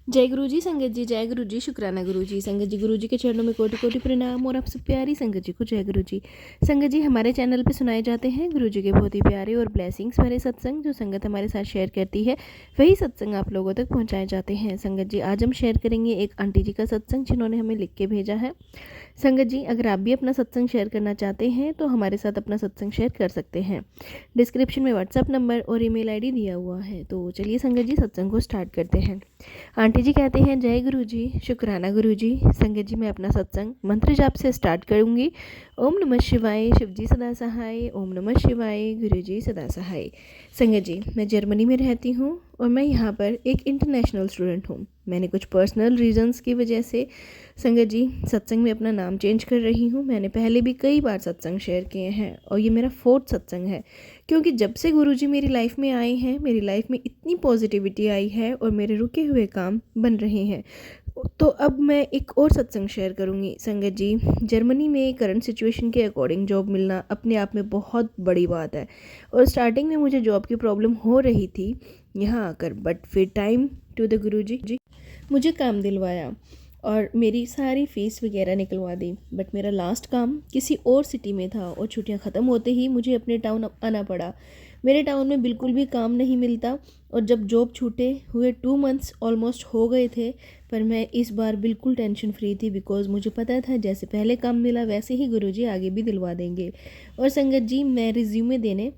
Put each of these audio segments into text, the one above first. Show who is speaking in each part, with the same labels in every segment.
Speaker 1: जय गुरु जी संगत जी, जय गुरु जी, शुक्राना गुरु जी। संगत जी, गुरु जी के चरणों में कोटि कोटि प्रणाम और आपसे प्यारी संगत जी को जय गुरु जी। संगत जी, हमारे चैनल पे सुनाए जाते हैं गुरु जी के बहुत ही प्यारे और ब्लेसिंग्स भरे सत्संग। जो संगत हमारे साथ शेयर करती है वही सत्संग आप लोगों तक पहुँचाए जाते हैं। संगत जी, आज हम शेयर करेंगे एक आंटी जी का सत्संग जिन्होंने हमें लिख के भेजा है। संगत जी, अगर आप भी अपना सत्संग शेयर करना चाहते हैं तो हमारे साथ अपना सत्संग शेयर कर सकते हैं। डिस्क्रिप्शन में व्हाट्सअप नंबर और ईमेल आईडी दिया हुआ है। तो चलिए संगत जी, सत्संग को स्टार्ट करते हैं। आंटी जी कहते हैं, जय गुरु जी, शुक्राना गुरु जी। संगत जी, मैं अपना सत्संग मंत्र जाप से स्टार्ट करूंगी। ओम नमः शिवाय, शिव जी सदा सहाय। ओम नमः शिवाय, गुरु जी सदा सहाय। संगत जी, मैं जर्मनी में रहती हूँ और मैं यहाँ पर एक इंटरनेशनल स्टूडेंट हूँ। मैंने कुछ पर्सनल रीजंस की वजह से संगत जी सत्संग में अपना नाम चेंज कर रही हूँ। मैंने पहले भी कई बार सत्संग शेयर किए हैं और ये मेरा 4th सत्संग है, क्योंकि जब से गुरुजी मेरी लाइफ में आए हैं मेरी लाइफ में इतनी पॉजिटिविटी आई है और मेरे रुके हुए काम बन रहे हैं। तो अब मैं एक और सत्संग शेयर करूंगी। संगत जी, जर्मनी में करंट सिचुएशन के अकॉर्डिंग जॉब मिलना अपने आप में बहुत बड़ी बात है और स्टार्टिंग में मुझे जॉब की प्रॉब्लम हो रही थी यहाँ आकर, बट फिर टाइम टू द गुरुजी मुझे काम दिलवाया और मेरी सारी फ़ीस वगैरह निकलवा दी। बट मेरा लास्ट काम किसी और सिटी में था और छुट्टियां ख़त्म होते ही मुझे अपने टाउन आना पड़ा। मेरे टाउन में बिल्कुल भी काम नहीं मिलता और जब जॉब छूटे हुए 2 मंथ्स ऑलमोस्ट हो गए थे, पर मैं इस बार बिल्कुल टेंशन फ्री थी, बिकॉज़ मुझे पता था जैसे पहले काम मिला वैसे ही गुरुजी आगे भी दिलवा देंगे। और संगत जी, मैं रिज्यूमे देने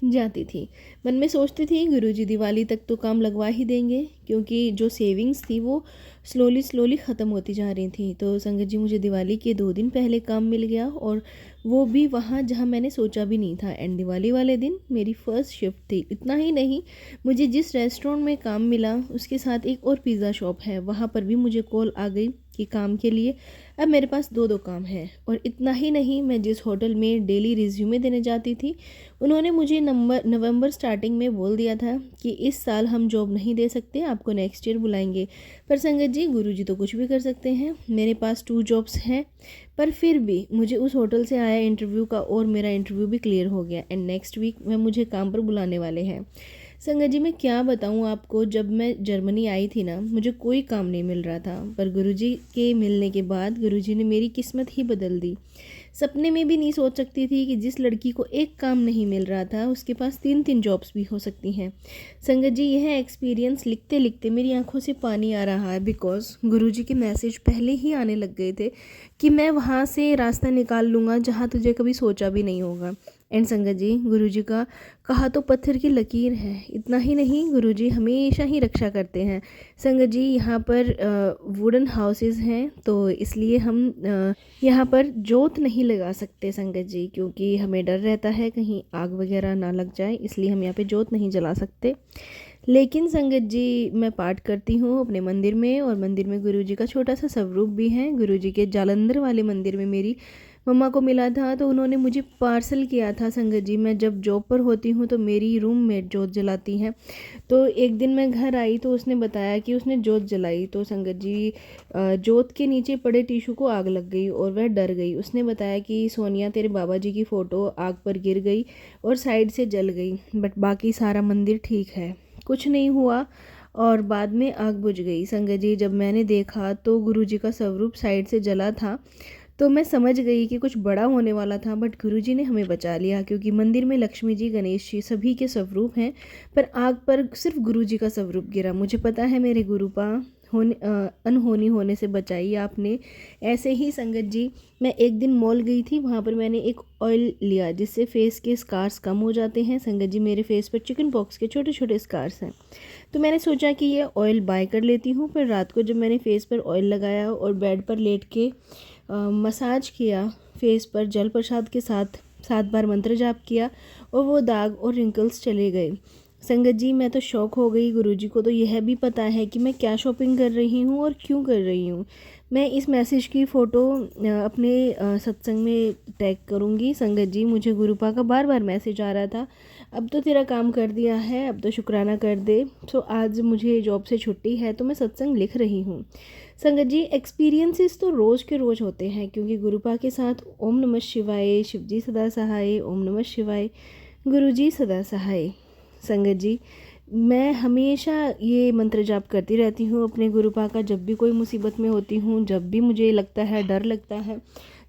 Speaker 1: जाती थी। मन में सोचती थी गुरुजी दिवाली तक तो काम लगवा ही देंगे, क्योंकि जो सेविंग्स थी वो स्लोली ख़त्म होती जा रही थी। तो संगत जी, मुझे दिवाली के 2 दिन पहले काम मिल गया और वो भी वहाँ जहाँ मैंने सोचा भी नहीं था। एंड दिवाली वाले दिन मेरी फ़र्स्ट शिफ्ट थी। इतना ही नहीं, मुझे जिस रेस्टोरेंट में काम मिला उसके साथ एक और पिज़्ज़ा शॉप है, वहाँ पर भी मुझे कॉल आ गई कि काम के लिए अब मेरे पास 2 काम हैं। और इतना ही नहीं, मैं जिस होटल में डेली रिज्यूमे देने जाती थी उन्होंने मुझे नवंबर स्टार्टिंग में बोल दिया था कि इस साल हम जॉब नहीं दे सकते, आपको नेक्स्ट ईयर बुलाएंगे। पर संगत जी, गुरुजी तो कुछ भी कर सकते हैं। मेरे पास 2 जॉब्स हैं, पर फिर भी मुझे उस होटल से आया इंटरव्यू का और मेरा इंटरव्यू भी क्लियर हो गया एंड नेक्स्ट वीक में मुझे काम पर बुलाने वाले हैं। संगत जी, मैं क्या बताऊं आपको, जब मैं जर्मनी आई थी ना, मुझे कोई काम नहीं मिल रहा था, पर गुरुजी के मिलने के बाद गुरुजी ने मेरी किस्मत ही बदल दी। सपने में भी नहीं सोच सकती थी कि जिस लड़की को एक काम नहीं मिल रहा था उसके पास 3 जॉब्स भी हो सकती हैं। संगत जी, यह एक्सपीरियंस लिखते लिखते मेरी आंखों से पानी आ रहा है, बिकॉज़ गुरुजी के मैसेज पहले ही आने लग गए थे कि मैं वहाँ से रास्ता निकाल लूँगा जहाँ तुझे कभी सोचा भी नहीं होगा। एंड संगत जी, गुरुजी का कहा तो पत्थर की लकीर है। इतना ही नहीं, गुरुजी हमेशा ही रक्षा करते हैं। संगत जी, यहाँ पर वुडन हाउसेस हैं, तो इसलिए हम यहाँ पर जोत नहीं लगा सकते संगत जी, क्योंकि हमें डर रहता है कहीं आग वगैरह ना लग जाए, इसलिए हम यहाँ पे जोत नहीं जला सकते। लेकिन संगत जी, मैं पाठ करती हूँ अपने मंदिर में और मंदिर में गुरुजी का छोटा सा स्वरूप भी है। गुरुजी के जालंधर वाले मंदिर में मेरी मम्मा को मिला था, तो उन्होंने मुझे पार्सल किया था। संगत जी, मैं जब जॉब पर होती हूँ तो मेरी रूममेट जोत जलाती हैं, तो एक दिन मैं घर आई तो उसने बताया कि उसने जोत जलाई, तो संगत जी जोत के नीचे पड़े टिशू को आग लग गई और वह डर गई। उसने बताया कि सोनिया, तेरे बाबा जी की फ़ोटो आग पर गिर गई और साइड से जल गई, बट बाकी सारा मंदिर ठीक है, कुछ नहीं हुआ। और बाद में आग बुझ गई। संगत जी, जब मैंने देखा तो गुरुजी का स्वरूप साइड से जला था, तो मैं समझ गई कि कुछ बड़ा होने वाला था, बट गुरुजी ने हमें बचा लिया, क्योंकि मंदिर में लक्ष्मी जी, गणेश जी सभी के स्वरूप हैं, पर आग पर सिर्फ गुरुजी का स्वरूप गिरा। मुझे पता है मेरे गुरुपा अनहोनी होने से बचाई आपने। ऐसे ही संगत जी, मैं एक दिन मॉल गई थी, वहाँ पर मैंने एक ऑयल लिया जिससे फेस के स्कार्स कम हो जाते हैं। संगत जी, मेरे फेस पर चिकन पॉक्स के छोटे छोटे स्कार्स हैं, तो मैंने सोचा कि ये ऑयल बाय कर लेती हूँ। पर रात को जब मैंने फेस पर ऑयल लगाया और बेड पर लेट के मसाज किया फेस पर, जल प्रसाद के साथ 7 बार मंत्र जाप किया और वो दाग और रिंकल्स चले गए। संगत जी, मैं तो शौक हो गई। गुरुजी को तो यह भी पता है कि मैं क्या शॉपिंग कर रही हूँ और क्यों कर रही हूँ। मैं इस मैसेज की फ़ोटो अपने सत्संग में टैग करूँगी। संगत जी, मुझे गुरुपा का बार बार मैसेज आ रहा था, अब तो तेरा काम कर दिया है, अब तो शुक्राना कर दे। सो आज मुझे जॉब से छुट्टी है तो मैं सत्संग लिख रही हूँ। संगत जी, एक्सपीरियंसेस तो रोज़ के रोज़ होते हैं, क्योंकि गुरुपा के साथ ओम नमः शिवाय, शिव जी सदा सहाय, ओम नमः शिवाय, गुरु जी सदा सहाय। संगत जी, मैं हमेशा ये मंत्र जाप करती रहती हूँ अपने गुरुपा का, जब भी कोई मुसीबत में होती हूँ, जब भी मुझे लगता है, डर लगता है,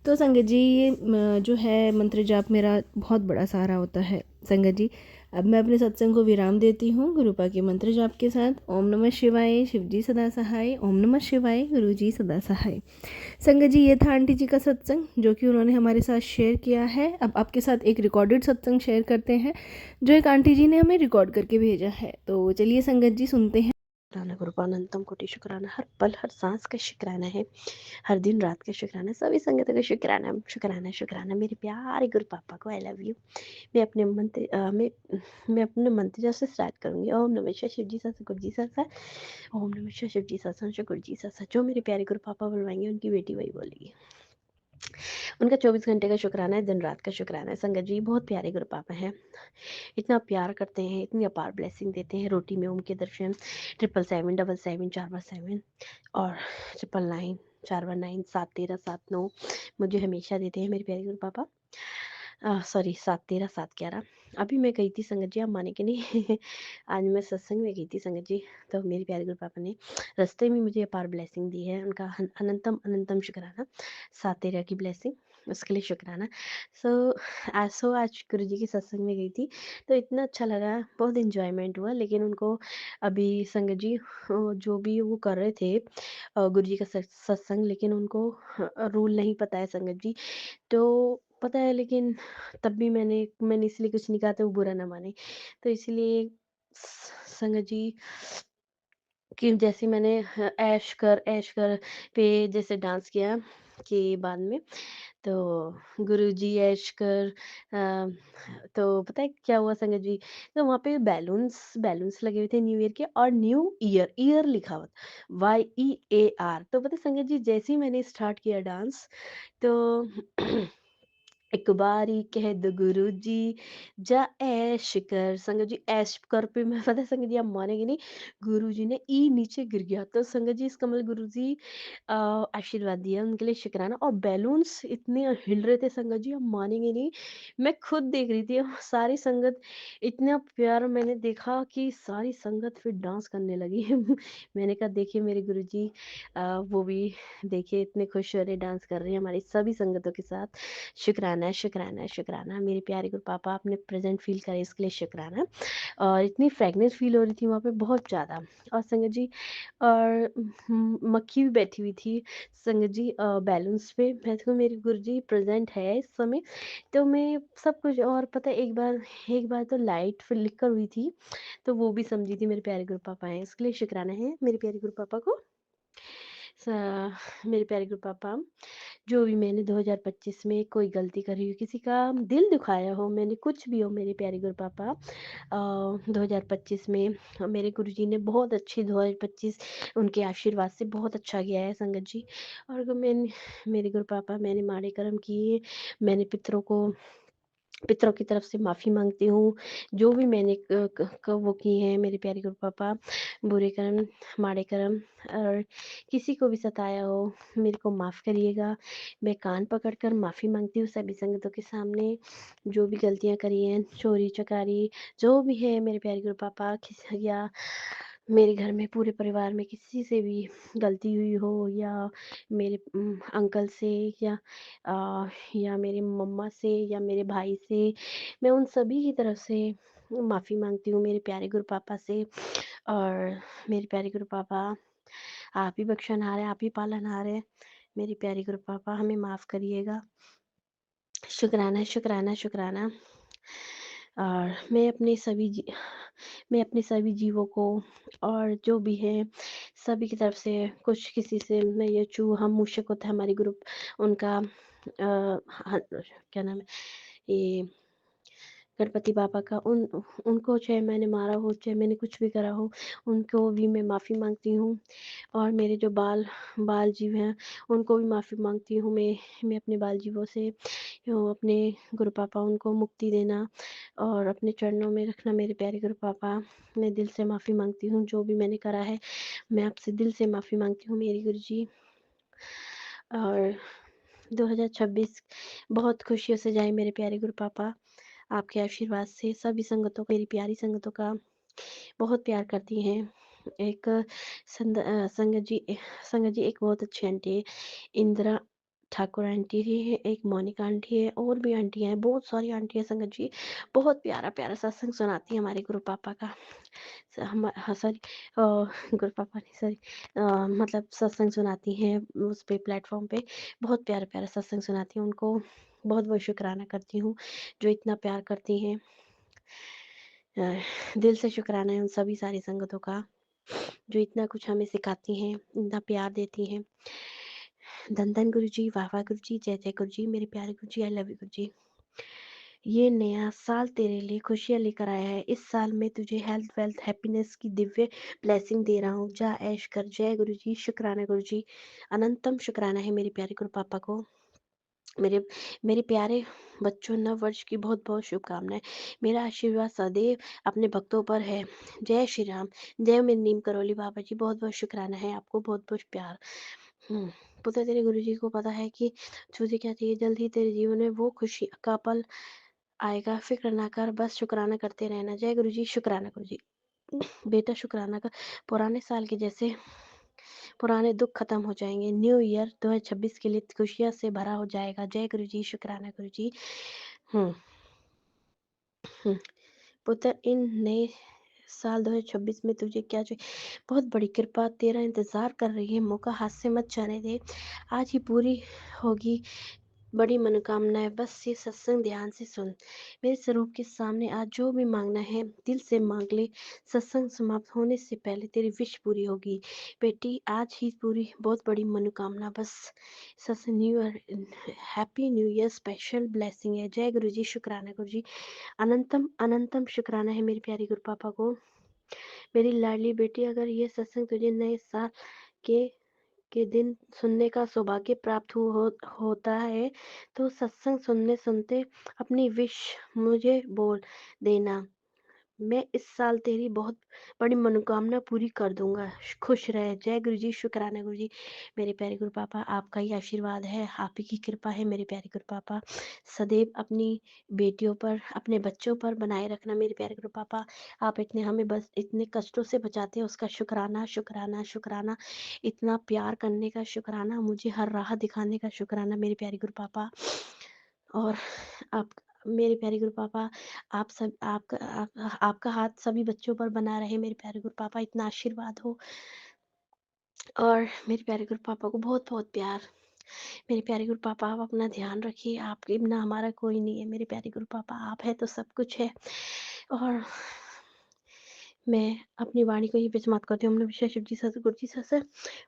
Speaker 1: तो संगत जी ये जो है मंत्र जाप मेरा बहुत बड़ा सहारा होता है। संगत जी अब मैं अपने सत्संग को विराम देती हूँ गुरुपा के मंत्र जाप के साथ। ओम नमः शिवाय, शिव जी सदा सहाय। ओम नमः शिवाय, गुरु जी सदा सहाय। संगत जी ये था आंटी जी का सत्संग जो कि उन्होंने हमारे साथ शेयर किया है। अब आपके साथ एक रिकॉर्डेड सत्संग शेयर करते हैं जो एक आंटी जी ने हमें रिकॉर्ड करके भेजा है। तो चलिए संगत जी सुनते हैं।
Speaker 2: शुक्राना गुरुपानंतम कोटि शुक्राना, हर पल हर सांस का शुक्राना है, हर दिन रात का शुक्राना, सभी संगतों का शुक्राना शुक्राना शुक्राना। मेरे प्यारे गुरु पापा को आई लव यू। मैं अपने मंत्र मैं अपने मंत्र से स्टार्ट करूंगी। ओम नमः शिव जी सत गुरु जी सत। ओम नमः शिव जी सत गुरु जी सत। जो मेरे प्यारे गुरु पापा बुलवाएंगे उनकी बेटी वही बोलेगी। उनका 24 घंटे का शुक्राना है, दिन रात का शुक्राना है। संगत जी बहुत प्यारे गुरु पापा हैं, इतना प्यार करते हैं, इतनी अपार ब्लेसिंग देते हैं। रोटी में ओम के दर्शन, 777 777 और 999 419 713 79 मुझे हमेशा देते हैं मेरे प्यारे गुरु पापा। सॉरी 713 711। अभी मैं गई थी संगत जी, आप माने कि नहीं आज मैं सत्संग में गई थी संगत जी, तो मेरे प्यारे गुरु पापा ने रास्ते में मुझे अपार ब्लेसिंग दी है। उनका अनंतम अनंतम शुक्राना। 713 की ब्लेसिंग, उसके लिए शुक्राना। आज गुरु जी की सत्संग में गई थी तो इतना अच्छा लगा, बहुत इन्जॉयमेंट हुआ। लेकिन उनको अभी संगत जी जो भी वो कर रहे थे गुरु जी का सत्संग, लेकिन उनको रूल नहीं पता है संगत जी, तो पता है, लेकिन तब भी मैंने इसलिए कुछ नहीं कहा था वो बुरा ना माने। तो इसलिए संगत जी कि जैसे मैंने ऐश कर पे जैसे डांस किया कि बाद में तो गुरुजी ऐश कर तो पता है क्या हुआ संगत जी, तो वहाँ पे बैलून्स बैलून्स लगे हुए थे न्यू ईयर के, और न्यू ईयर ईयर लिखा हुआ YEAR। तो पता है संगत जी जैसे ही मैंने स्टार्ट किया डांस तो एक बारी कह दो गुरु जी जा ऐश कर। संगत जी ऐश कर पे मैं पता है संगत जी आप मानेंगे नहीं, गुरु जी ने ई नीचे गिर गया। तो संगत जी इसका मतलब गुरु जी आशीर्वाद दिया, उनके लिए शुक्राना। और बैलून्स इतने हिल रहे थे संगत जी आप मानेंगे नहीं, मैं खुद देख रही थी और सारी संगत इतना प्यार मैंने देखा कि सारी संगत फिर डांस करने लगी मैंने कहा देखिए मेरे गुरु जी वो भी देखिए इतने खुश हो रहे, डांस कर रहे हैं हमारी सभी संगतों के साथ। शुक्राना शुक्राना शुक्राना मेरे प्यारे गुरु पापा, आपने प्रेजेंट फील करे इसके लिए शुक्राना। और इतनी फ्रेगनेंस फील हो रही थी वहाँ पे बहुत ज़्यादा। और संगत जी और मक्खी भी बैठी हुई थी संगत जी बैलून्स पे। मैं तो मेरे गुरु जी प्रेजेंट है इस समय, तो मैं सब कुछ। और पता है एक बार तो लाइट फ्लिकर कर हुई थी, तो वो भी समझी थी मेरे प्यारे गुरु पापा हैं, इसके लिए शुक्राना है मेरे प्यारे गुरु पापा को। मेरे प्यारे गुरु पापा, जो भी मैंने 2025 में कोई गलती करी हो, किसी का दिल दुखाया हो, मैंने कुछ भी हो मेरे प्यारे गुरु पापा 2025 में मेरे गुरुजी ने बहुत अच्छी 2025 उनके आशीर्वाद से बहुत अच्छा किया है संगत जी। और अगर मैंने मेरे गुरु पापा मैंने माड़े कर्म किए, मैंने पितरों की तरफ से माफ़ी मांगती हूँ। जो भी मैंने वो किए हैं मेरे प्यारे गुरु पापा, बुरे कर्म माड़े कर्म, और किसी को भी सताया हो मेरे को माफ़ करिएगा। मैं कान पकड़कर माफ़ी मांगती हूँ सभी संगतों के सामने, जो भी गलतियाँ करी हैं, चोरी चकारी जो भी है मेरे प्यारे गुरु पापा, या मेरे घर में पूरे परिवार में किसी से भी गलती हुई हो, या मेरे अंकल से, या या मेरी मम्मा से, या मेरे भाई से, मैं उन सभी की तरफ से माफ़ी मांगती हूँ मेरे प्यारे गुरु पापा से। और मेरे प्यारे गुरु पापा, आप ही बख्शनहार हैं, आप ही पालनहार हैं मेरे प्यारे गुरु पापा, हमें माफ़ करिएगा। शुक्राना शुक्राना शुक्राना। और मैं अपने सभी जीवों को, और जो भी है सभी की तरफ से, कुछ किसी से मैं ये चूहा मूषक होता है हमारी ग्रुप उनका क्या नाम है ये गणपति बाबा का, उनको चाहे मैंने मारा हो, चाहे मैंने कुछ भी करा हो, उनको भी मैं माफ़ी मांगती हूँ। और मेरे जो बाल जीव हैं उनको भी माफ़ी मांगती हूँ मैं अपने बाल जीवों से। अपने गुरु पापा उनको मुक्ति देना और अपने चरणों में रखना मेरे प्यारे गुरु पापा। मैं दिल से माफ़ी मांगती हूँ जो भी मैंने करा है, मैं आपसे दिल से माफ़ी मांगती हूँ मेरे गुरु जी। और 2026 बहुत खुशियों से जाए मेरे प्यारे गुरु पापा, आपके आशीर्वाद से सभी संगतों, मेरी प्यारी संगतों का बहुत प्यार करती हैं। एक संगत जी एक बहुत अच्छी आंटी है, इंदिरा ठाकुर आंटी जी है, एक मोनिका आंटी है, और भी आंटियाँ हैं, बहुत सारी आंटी हैं संगत जी। बहुत प्यारा-प्यारा सत्संग सुनाती हैं हमारे गुरु पापा का। सॉरी, गुरु पापा नहीं, सॉरी, मतलब सत्संग सुनाती हैं उस पे प्लेटफ़ॉर्म पे। बहुत प्यारा-प्यारा सत्संग सुनाती हैं, उनको बहुत-बहुत शुकराना करती हूँ, जो इतना प्यार करती हैं। अ, दिल से शुक्राना है उन सभी सारी संगतों का, जो इतना कुछ हमें सिखाती हैं, इतना प्यार देती हैं। धन धन गुरु जी, वाह वाह गुरु जी, जय जय गुरु जी, मेरे प्यारे गुरु जी, आई लव यू गुरु जी। ये नया साल तेरे लिए खुशियाँ लेकर आया है। इस साल में तुझे हेल्थ, वेल्थ, हैप्पीनेस की दिव्य ब्लेसिंग दे रहा हूँ। जा ऐश कर। जय गुरु जी, शुक्राना गुरु जी। अनंतम शुक्राना है मेरे प्यारे गुरु पापा को। मेरे मेरे प्यारे बच्चों, नव वर्ष की बहुत-बहुत शुभकामनाएँ। मेरा आशीर्वाद सदैव अपने भक्तों पर है। जय श्री राम। जय मेरे नीम करौली बाबा जी, बहुत-बहुत शुक्राना है आपको, बहुत-बहुत प्यार। हुँ, पुत्र तेरे गुरु जी को पता है कि तुझे क्या चाहिए, जल्द ही तेरे जीवन में वो खुशी का पल आएगा, फ़िक्र ना कर, बस शुकराना करते रहना। जय गुरु जी, शुकराना गुरु जी। बेटा शुकराना कर, पुराने साल के जैसे पुराने दुःख खत्म हो जाएँगे। न्यू ईयर 2026 के लिए खुशियों से भरा हो जाएगा। जय गुरु जी, शुकराना गुरु जी। हुँ, हुँ। पुत्र, इन नए साल 2026 में तुझे क्या चाहिए? बहुत बड़ी कृपा तेरा इंतज़ार कर रही है, मौका हाथ से मत जाने दे। आज ही पूरी होगी बड़ी मनोकामनाएँ, बस ये सत्संग ध्यान से सुन। मेरे स्वरूप के सामने आज जो भी माँगना है, दिल से माँग ले। सत्संग समाप्त होने से पहले तेरी विश पूरी होगी। बेटी, आज ही पूरी बहुत बड़ी मनोकामना, बस सत्संग new year, happy new year special blessing है। जय गुरु जी, शुकराना गुरु जी। अनंतम अनंतम शुकराना है मेरे प्यारे गुरु पापा को। मेरी लाडली बेटी, अगर ये सत्संग तुझे नए साल के दिन सुनने का सौभाग्य प्राप्त होता है, तो सत्संग सुनते अपनी विश मुझे बोल देना। मैं इस साल तेरी बहुत बड़ी मनोकामना पूरी कर दूँगा। खुश रह। जय गुरु जी, शुकराना गुरु जी। मेरे प्यारे गुरु पापा, आपका ही आशीर्वाद है, आप ही की कृपा है मेरे प्यारे गुरु पापा। सदैव अपनी बेटियों पर, अपने बच्चों पर बनाए रखना मेरे प्यारे गुरु पापा। आप इतने हमें बस इतने कष्टों से बचाते हैं, उसका शुकराना, शुकराना, शुकराना। इतना प्यार करने का शुकराना, मुझे हर राह दिखाने का शुकराना मेरे प्यारे गुरु पापा। और आप, मेरे प्यारे गुरु पापा, आपका हाथ सभी बच्चों पर बना रहे मेरे प्यारे गुरु पापा, इतना आशीर्वाद हो। और मेरे प्यारे गुरु पापा को बहुत-बहुत प्यार। मेरे प्यारे गुरु पापा, आप अपना ध्यान रखिए, आपके बिना हमारा कोई नहीं है मेरे प्यारे गुरु पापा, आप हैं तो सब कुछ है। और मैं अपनी वाणी को यहीं पे समाप्त करती हूँ। ओम नमः शिवाय, शिव जी सहस्त्र, गुरु जी सहस्त्र।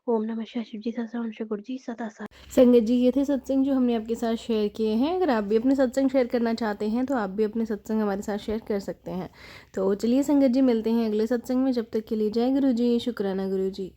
Speaker 2: ओम नमः शिवाय, शिव जी सहस्त्र, ओम शिव गुरु जी सदा सहस्त्र।
Speaker 1: संगत जी, ये थे सत्संग जो हमने आपके साथ शेयर किए हैं। अगर आप भी अपने सत्संग शेयर करना चाहते हैं तो आप भी अपने सत्संग हमारे साथ शेयर कर सकते हैं। तो चलिए संगत जी, मिलते हैं अगले सत्संग में। जब तक के लिए जय गुरु जी, शुक्राना गुरु जी।